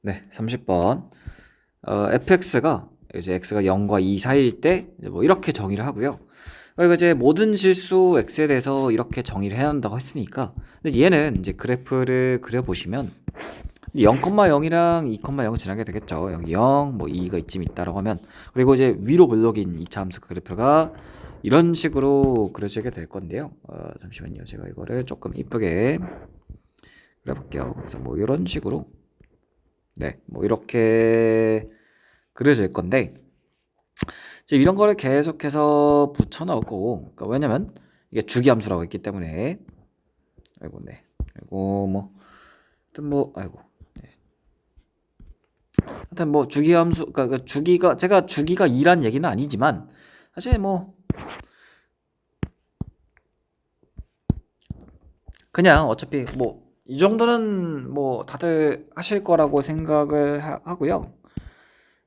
네, 30번. fx가 이제 x가 0과 2 사이일 때 뭐 이렇게 정의를 하고요. 그리고 이제 모든 실수 x에 대해서 이렇게 정의를 해야 한다고 했으니까, 근데 얘는 이제 그래프를 그려보시면 0,0이랑 2,0을 지나게 되겠죠. 여기 0, 뭐 2가 이쯤 있다라고 하면, 그리고 이제 위로 블록인 2차 함수 그래프가 이런 식으로 그려지게 될 건데요. 잠시만요. 제가 이거를 조금 이쁘게 그려볼게요. 그래서 뭐 이런 식으로, 네, 뭐 이렇게 그려질 건데, 이제 이런 거를 계속해서 붙여 넣을 거고, 그러니까 왜냐면 이게 주기함수라고 했기 때문에. 아이고, 네, 아이고, 뭐 하여튼 뭐 아이고, 네. 하여튼 뭐 주기함수, 그러니까 그 주기가, 제가 주기가 2란 얘기는 아니지만 사실 뭐 그냥 어차피 뭐 이 정도는 뭐 다들 하실 거라고 생각을 하고요.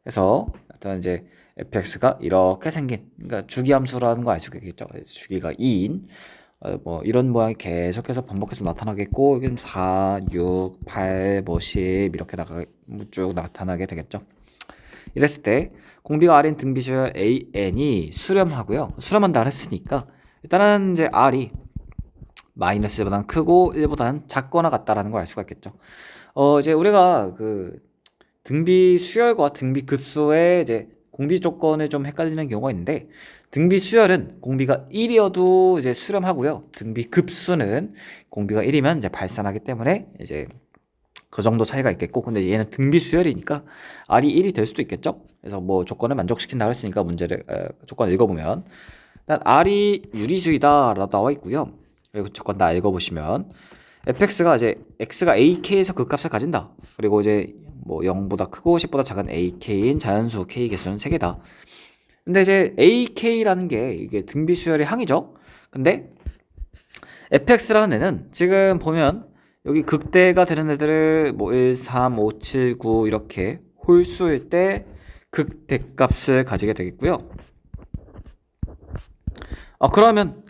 그래서 일단 이제 fx가 이렇게 생긴, 그러니까 주기함수라는 거 알 수 있겠죠. 주기가 2인 뭐 이런 모양이 계속해서 반복해서 나타나겠고, 여기는 4, 6, 8, 뭐 10 이렇게 쭉 나타나게 되겠죠. 이랬을 때 공비가 R인 등비수열 AN이 수렴하고요. 수렴한다 했으니까 일단은 이제 R이 마이너스 1보다는 크고 1보다는 작거나 같다라는 걸 알 수가 있겠죠. 이제 우리가 그 등비 수열과 등비 급수의 이제 공비 조건을 좀 헷갈리는 경우가 있는데, 등비 수열은 공비가 1이어도 이제 수렴하고요. 등비 급수는 공비가 1이면 이제 발산하기 때문에 이제 그 정도 차이가 있겠고, 근데 얘는 등비 수열이니까 R이 1이 될 수도 있겠죠. 그래서 뭐 조건을 만족시킨다고 했으니까 문제를 조건을 읽어보면 일단 R이 유리수이다라고 나와 있고요. 그리고 조건 다 읽어보시면 fx가 이제 x가 ak에서 그 값을 가진다. 그리고 이제 뭐 0보다 크고 10보다 작은 ak인 자연수 k 개수는 3개다. 근데 이제 ak라는 게 이게 등비 수열의 항이죠. 근데 fx라는 애는 지금 보면 여기 극대가 되는 애들을 뭐 1, 3, 5, 7, 9 이렇게 홀수일 때 극대값을 가지게 되겠고요. 그러면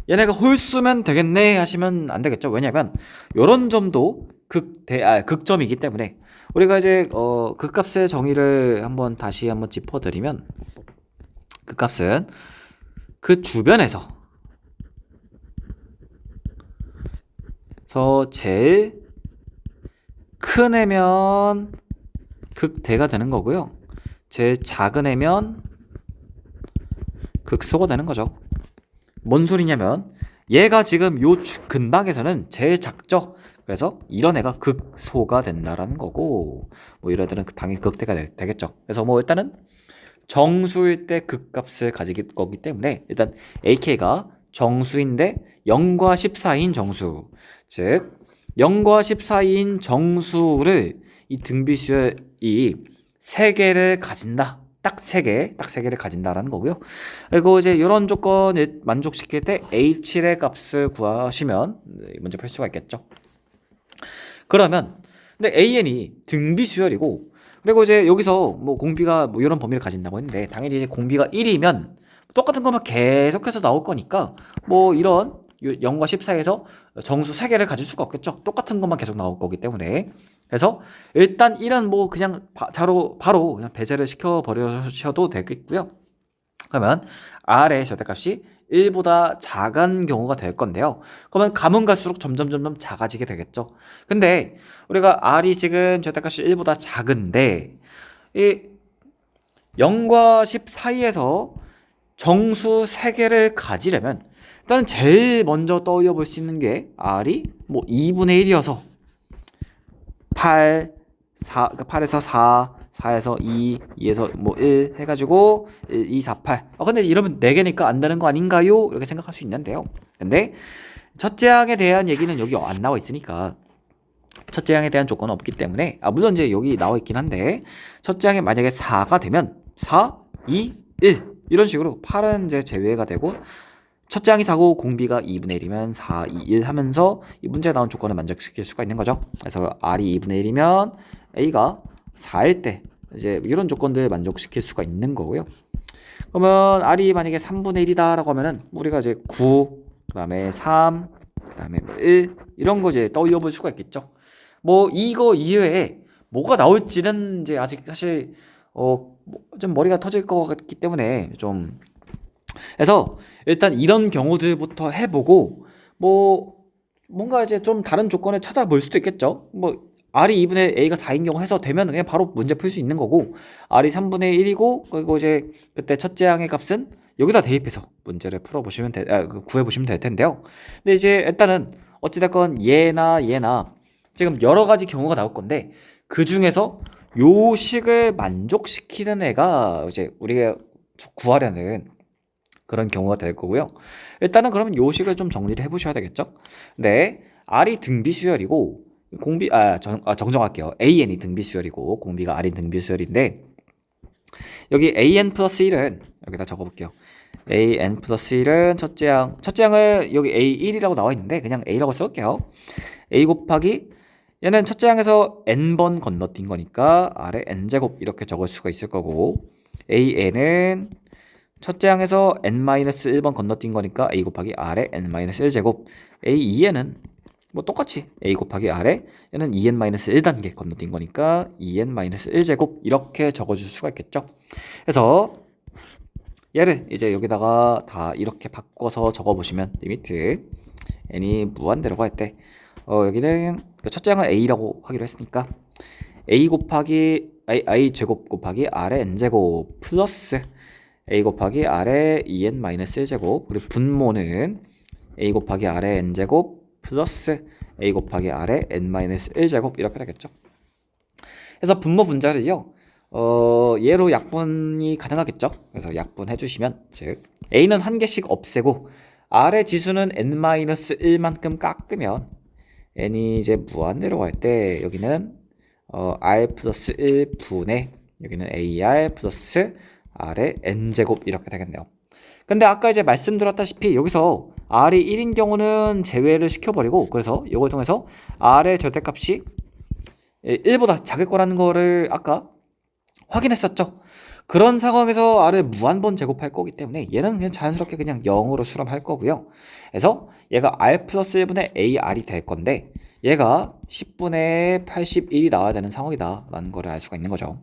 얘네가 홀수면 되겠네 하시면 안 되겠죠. 왜냐면 요런 점도 극점이기 때문에 우리가 이제 극값의 정의를 다시 한번 짚어드리면, 극값은 그 주변에서 제일 큰 애면 극대가 되는 거고요. 제일 작은 애면 극소가 되는 거죠. 뭔 소리냐면 얘가 지금 요 근방에서는 제일 작죠. 그래서 이런 애가 극소가 된다라는 거고, 뭐 이런 애들은 당연히 극대가 되겠죠. 그래서 뭐 일단은 정수일 때 극값을 가질 거기 때문에 일단 AK가 정수인데 0과 14인 정수, 즉 0과 14인 정수를 이 등비수열이 3개를 가진다. 딱 3개를 가진다라는 거고요. 그리고 이제 이런 조건을 만족시킬 때 H의 값을 구하시면 문제 풀 수가 있겠죠. 그러면 근데 AN이 등비수열이고, 그리고 이제 여기서 뭐 공비가 뭐 이런 범위를 가진다고 했는데, 당연히 이제 공비가 1이면 똑같은 것만 계속해서 나올 거니까 뭐 이런 0과 14에서 정수 3개를 가질 수가 없겠죠. 똑같은 것만 계속 나올 거기 때문에. 그래서 일단 1은 뭐 그냥 바로 그냥 배제를 시켜 버리셔도 되겠고요. 그러면 R의 절대값이 1보다 작은 경우가 될 건데요. 그러면 가면 갈수록 점점 작아지게 되겠죠. 근데 우리가 R이 지금 절대값이 1보다 작은데 이 0과 10 사이에서 정수 3개를 가지려면 일단 제일 먼저 떠올려 볼 수 있는 게 R이 뭐 2분의 1이어서 8, 4, 그러니까 8에서 4, 4에서 2, 2에서 뭐 1 해가지고 1, 2, 4, 8. 근데 이러면 4개니까 안 되는 거 아닌가요? 이렇게 생각할 수 있는데요. 근데 첫째 항에 대한 얘기는 여기 안 나와 있으니까, 첫째 항에 대한 조건은 없기 때문에, 물론 이제 여기 나와 있긴 한데, 첫째 항에 만약에 4가 되면 4, 2, 1 이런 식으로 8은 이제 제외가 되고, 첫째 항이 4고 공비가 2분의 1이면 4, 2, 1 하면서 이 문제에 나온 조건을 만족시킬 수가 있는 거죠. 그래서 R이 2분의 1이면 A가 4일 때 이제 이런 조건들 만족시킬 수가 있는 거고요. 그러면 R이 만약에 3분의 1이다 라고 하면은 우리가 이제 9, 그 다음에 3, 그 다음에 1 이런 거 이제 떠올려 볼 수가 있겠죠. 뭐 이거 이외에 뭐가 나올지는 이제 아직 사실 좀 머리가 터질 것 같기 때문에 좀 그래서 일단 이런 경우들부터 해보고 뭐 뭔가 이제 좀 다른 조건을 찾아볼 수도 있겠죠. 뭐 R이 2분의 A가 4인 경우 해서 되면 그냥 바로 문제 풀 수 있는 거고 R이 3분의 1이고 그리고 이제 그때 첫째 항의 값은 여기다 대입해서 문제를 풀어보시면 구해보시면 될 텐데요. 근데 이제 일단은 어찌됐건 얘나 지금 여러 가지 경우가 나올 건데 그 중에서 요 식을 만족시키는 애가 이제 우리가 구하려는 그런 경우가 될 거고요. 일단은 그러면 요식을 좀 정리를 해보셔야 되겠죠. 네, R이 등비수열이고 정정할게요. AN이 등비수열이고 공비가 R이 등비수열인데 여기 AN 플러스 1은 여기다 적어볼게요. AN 플러스 1은 첫째 항을 여기 A1이라고 나와 있는데 그냥 A라고 쓸게요. A 곱하기 얘는 첫째 항에서 n번 건너뛴 거니까 R에 n제곱 이렇게 적을 수가 있을 거고 AN은 첫째 항에서 n-1번 건너뛴 거니까 a 곱하기 r에 n-1제곱 a2에는 뭐 똑같이 a 곱하기 r에 얘는 2n-1단계 건너뛴 거니까 2n-1제곱 이렇게 적어줄 수가 있겠죠. 그래서 얘를 이제 여기다가 다 이렇게 바꿔서 적어보시면 리미트 n이 무한대로 할 때 여기는 첫째 항은 a라고 하기로 했으니까 a 곱하기 a 제곱 곱하기 r의 n제곱 플러스 a 곱하기 r의 2n-1제곱 그리고 분모는 a 곱하기 r의 n제곱 플러스 a 곱하기 r의 n-1제곱 이렇게 되겠죠. 그래서 분모 분자를요 얘로 약분이 가능하겠죠. 그래서 약분해 주시면 즉 a는 한 개씩 없애고 r의 지수는 n-1만큼 깎으면 n이 이제 무한대로 갈 때 여기는 r 플러스 1분의 여기는 ar 플러스 r의 n제곱 이렇게 되겠네요. 근데 아까 이제 말씀드렸다시피 여기서 r이 1인 경우는 제외를 시켜버리고 그래서 이걸 통해서 r의 절대값이 1보다 작을 거라는 거를 아까 확인했었죠. 그런 상황에서 r을 무한번 제곱할 거기 때문에 얘는 그냥 자연스럽게 그냥 0으로 수렴할 거고요. 그래서 얘가 r 플러스 1분의 ar이 될 건데 얘가 10분의 81이 나와야 되는 상황이다 라는 거를 알 수가 있는 거죠.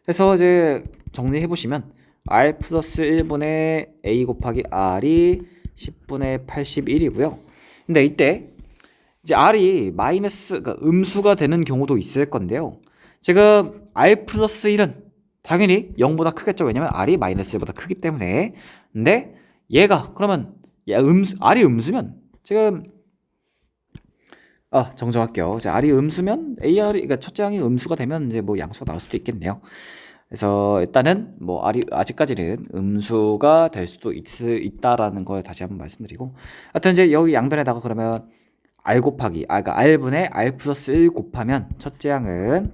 그래서 이제 정리해 보시면 r 플러스 1분의 a 곱하기 r이 10분의 81이고요. 근데 이때 이제 r이 그러니까 음수가 되는 경우도 있을 건데요. 지금 r 플러스 1은 당연히 0보다 크겠죠. 왜냐면 r이 마이너스 1보다 크기 때문에. 근데 얘가 그러면 r이 음수면 지금 정정할게요. 이제 R이 음수면 그러니까 첫째 항이 음수가 되면 이제 뭐 양수가 나올 수도 있겠네요. 그래서 일단은 뭐 R이 아직까지는 음수가 될 수도 있다라는 걸 다시 한번 말씀드리고 하여튼 이제 여기 양변에다가 그러면 R 곱하기 그러니까 R분의 R 플러스 1 곱하면 첫째 항은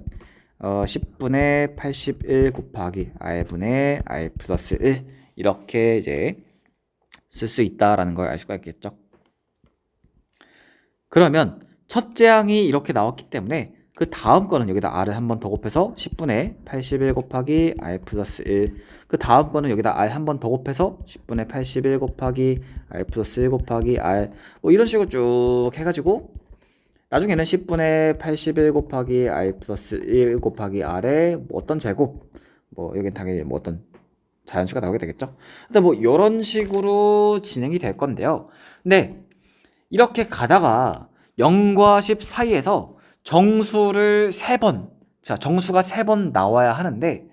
10분의 81 곱하기 R분의 R 플러스 1 이렇게 이제 쓸 수 있다라는 걸 알 수가 있겠죠. 그러면 첫째 항이 이렇게 나왔기 때문에 그 다음 거는 여기다 r을 한 번 더 곱해서 10분의 81 곱하기 r 플러스 1. 그 다음 거는 여기다 r 한 번 더 곱해서 10분의 81 곱하기 r 플러스 1 곱하기 r 뭐 이런 식으로 쭉 해가지고 나중에는 10분의 81 곱하기 r 플러스 1 곱하기 r의 뭐 어떤 제곱 뭐 여긴 당연히 뭐 어떤 자연수가 나오게 되겠죠. 근데 뭐 이런 식으로 진행이 될 건데요. 근데 이렇게 가다가 0과 10 사이에서 정수를 3번, 정수가 3번 나와야 하는데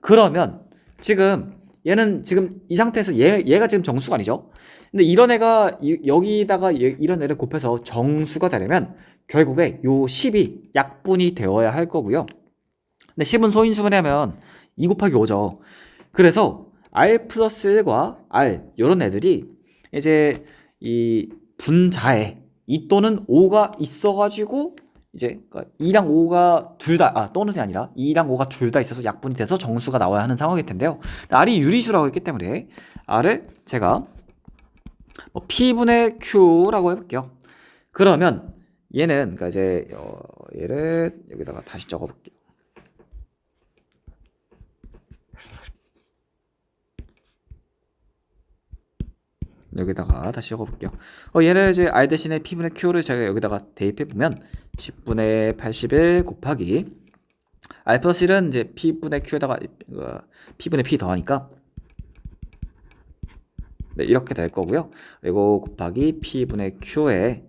그러면 지금 얘는 지금 이 상태에서 얘가 지금 정수가 아니죠. 근데 이런 애가 여기다가 이런 애를 곱해서 정수가 되려면 결국에 요 10이 약분이 되어야 할 거고요. 근데 10은 소인수분해 하면 2 곱하기 5죠. 그래서 r 플러스 1과 r 이런 애들이 이제 이 분자에 2 또는 5가 있어가지고 이제 2랑 5가 둘 다 또는이 아니라 2랑 5가 둘 다 있어서 약분이 돼서 정수가 나와야 하는 상황일 텐데요. r이 유리수라고 했기 때문에 r을 제가 뭐 p분의 q라고 해볼게요. 그러면 얘는 그러니까 이제 얘를 여기다가 다시 적어볼게요. 여기다가 다시 적어볼게요. 얘를 이제 r 대신에 p분의 q를 제가 여기다가 대입해보면 10분의 81 곱하기 R 플러스 1은 이제 P분의 Q에다가 P분의 P 더하니까 네, 이렇게 될 거고요. 그리고 곱하기 P분의 Q의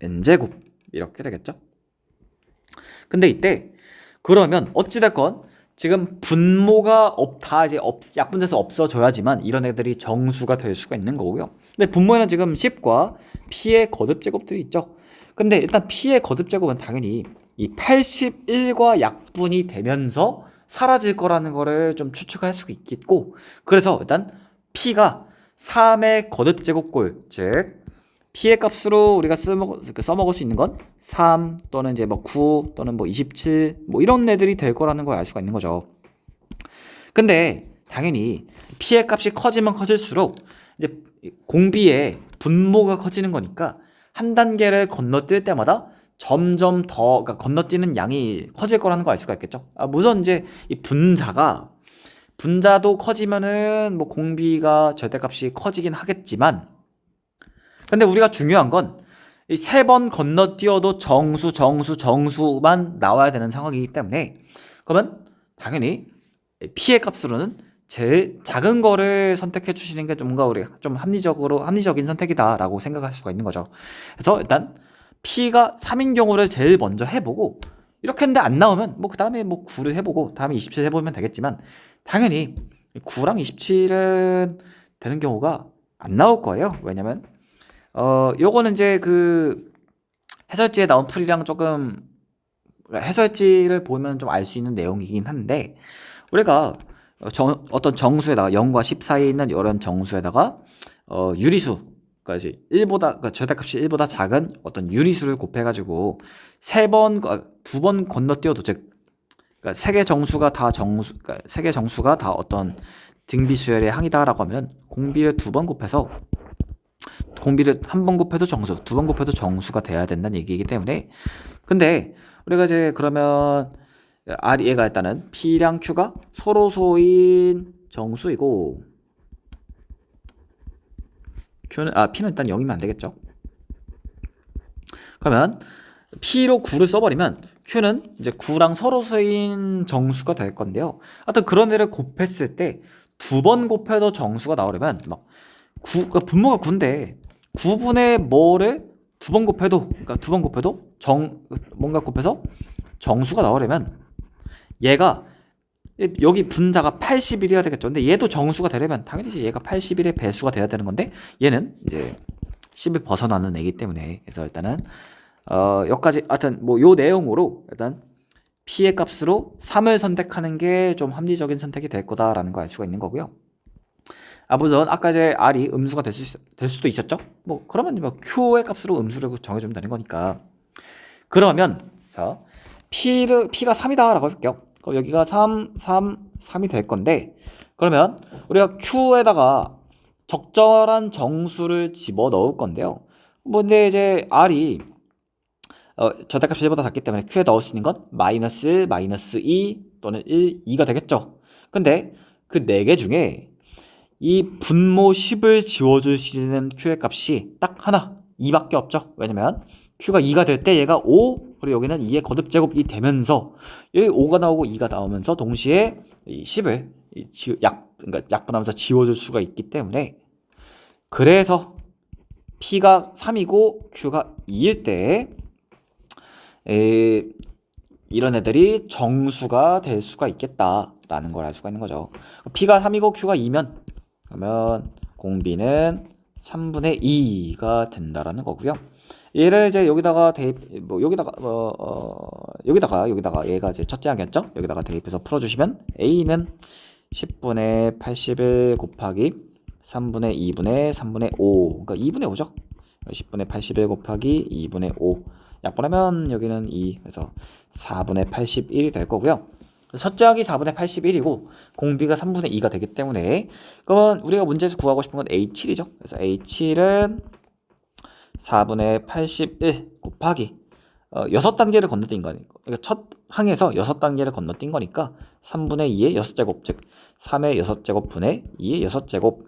N제곱 이렇게 되겠죠. 근데 이때 그러면 어찌됐건 지금 분모가 다 이제 약분돼서 없어져야지만 이런 애들이 정수가 될 수가 있는 거고요. 근데 분모에는 지금 10과 P의 거듭제곱들이 있죠. 근데 일단 P의 거듭제곱은 당연히 이 81과 약분이 되면서 사라질 거라는 거를 좀 추측할 수가 있겠고, 그래서 일단 P가 3의 거듭제곱꼴, 즉 P의 값으로 우리가 써먹을 수 있는 건 3 또는 이제 뭐 9 또는 뭐 27 뭐 이런 애들이 될 거라는 걸 알 수가 있는 거죠. 근데 당연히 P의 값이 커지면 커질수록 이제 공비의 분모가 커지는 거니까 한 단계를 건너뛸 때마다 점점 더 그러니까 건너뛰는 양이 커질 거라는 걸 알 수가 있겠죠. 물론 이제 이 분자도 커지면은 뭐 공비가 절대값이 커지긴 하겠지만, 근데 우리가 중요한 건 이 3번 건너뛰어도 정수만 나와야 되는 상황이기 때문에, 그러면 당연히 P의 값으로는 제일 작은 거를 선택해 주시는 게 뭔가 우리가 좀 합리적인 선택이다라고 생각할 수가 있는 거죠. 그래서 일단 P가 3인 경우를 제일 먼저 해보고, 이렇게 했는데 안 나오면 뭐 그 다음에 뭐 9를 해보고 다음에 27 해보면 되겠지만, 당연히 9랑 27은 되는 경우가 안 나올 거예요. 왜냐면 요거는 이제 그 해설지에 나온 풀이랑 조금, 해설지를 보면 좀 알 수 있는 내용이긴 한데, 우리가 어떤 정수에다가 0과 10 사이에 있는 이런 정수에다가 유리수, 그러니까 이제 그러니까 절대값이 1보다 작은 어떤 유리수를 곱해가지고 두 번 건너뛰어도, 즉 그러니까 세개 정수가 다 그러니까 세개 정수가 다 어떤 등비수열의 항이다라고 하면 공비를 2번 곱해서, 공비를 한 번 곱해도 정수, 2번 곱해도 정수가 돼야 된다는 얘기이기 때문에, 근데 우리가 이제 그러면 얘가 일단은 P랑 Q가 서로소인 정수이고, P는 일단 0이면 안 되겠죠. 그러면 P로 9를 써버리면 Q는 이제 9랑 서로소인 정수가 될 건데요. 하여튼 그런 애를 곱했을 때 2번 곱해도 정수가 나오려면 그러니까 분모가 9인데 9분의 뭐를 2번 곱해도, 그러니까 2번 곱해도 뭔가 곱해서 정수가 나오려면 얘가 여기 분자가 81이어야 되겠죠. 근데 얘도 정수가 되려면 당연히 얘가 81의 배수가 돼야 되는 건데, 얘는 이제 10을 벗어나는 애기 때문에, 그래서 일단은 여기까지 하여튼 뭐 요 내용으로 일단 P의 값으로 3을 선택하는 게 좀 합리적인 선택이 될 거다라는 거 알 수가 있는 거고요. 물론 아까 이제 R이 음수가 될 수도 있었죠. 뭐 그러면 뭐 Q의 값으로 음수를 정해주면 되는 거니까. 그러면 자 P가 3이다라고 해볼게요. 그럼 여기가 3이 될 건데, 그러면 우리가 Q에다가 적절한 정수를 집어 넣을 건데요. 뭐 근데 이제 R이 절대값이 1보다 작기 때문에 Q에 넣을 수 있는 건 -1, -2 또는 1, 2가 되겠죠. 근데 그 4개 중에 이 분모 10을 지워줄 수 있는 Q의 값이 딱 하나, 2밖에 없죠. 왜냐면 Q가 2가 될 때 얘가 5, 그리고 여기는 2의 거듭제곱이 되면서 여기 5가 나오고 2가 나오면서 동시에 이 10을 그러니까 약분하면서 지워줄 수가 있기 때문에, 그래서 P가 3이고 Q가 2일 때 이런 애들이 정수가 될 수가 있겠다라는 걸 알 수가 있는 거죠. P가 3이고 Q가 2면 그러면 공비는 3분의 2가 된다라는 거고요. 얘를 이제 여기다가 여기다가 얘가 이제 첫째 항이었죠. 여기다가 대입해서 풀어주시면 A는 10분의 81 곱하기 3분의 2분의 3분의 5, 그러니까 2분의 5죠. 10분의 81 곱하기 2분의 5 약분하면 여기는 2, 그래서 4분의 81이 될 거고요. 첫째 항이 4분의 81이고 공비가 3분의 2가 되기 때문에, 그러면 우리가 문제에서 구하고 싶은 건 A7이죠. 그래서 A7은 4분의 81 곱하기 6단계를 건너뛴 거니까, 그러니까 첫 항에서 6단계를 건너뛴 거니까 3분의 2의 6제곱, 즉 3의 6제곱 분의 2의 6제곱.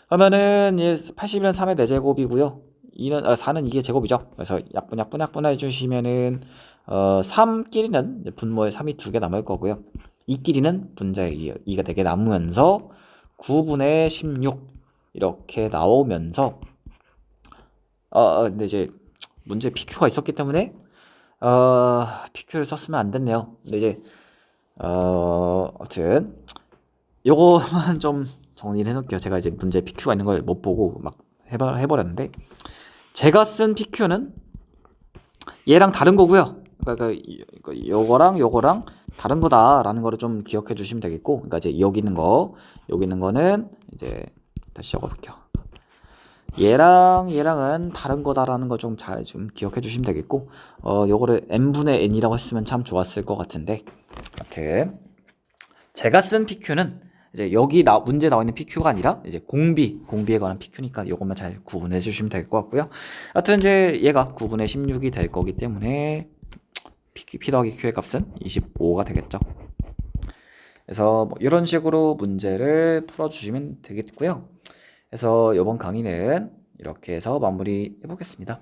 그러면은 81은 3의 4제곱이고요. 4는 이게 제곱이죠. 그래서 약분 해주시면은 3끼리는 분모에 3이 2개 남을 거고요. 2끼리는 분자에 2가 4개 남으면서 9분의 16 이렇게 나오면서 근데 이제 문제 PQ가 있었기 때문에 PQ를 썼으면 안 됐네요. 근데 이제 아무튼 요거만 좀 정리를 해놓을게요. 제가 이제 문제 PQ가 있는 걸 못 보고 막 해버렸는데, 제가 쓴 PQ는 얘랑 다른 거고요. 그러니까 요거랑 다른 거다라는 거를 좀 기억해 주시면 되겠고, 그러니까 이제 여기 있는 거는 이제 다시 적어볼게요. 얘랑은 다른 거다라는 걸 좀 잘 좀 기억해 주시면 되겠고, 요거를 n분의 n이라고 했으면 참 좋았을 것 같은데, 아무튼 제가 쓴 PQ는 이제 여기 문제 나와 있는 PQ가 아니라 이제 공비에 관한 PQ니까 이것만 잘 구분해 주시면 될 것 같고요. 하여튼 이제 얘가 9분의 16이 될 거기 때문에 P 더하기 Q의 값은 25가 되겠죠. 그래서 뭐 이런 식으로 문제를 풀어주시면 되겠고요. 그래서 이번 강의는 이렇게 해서 마무리해 보겠습니다.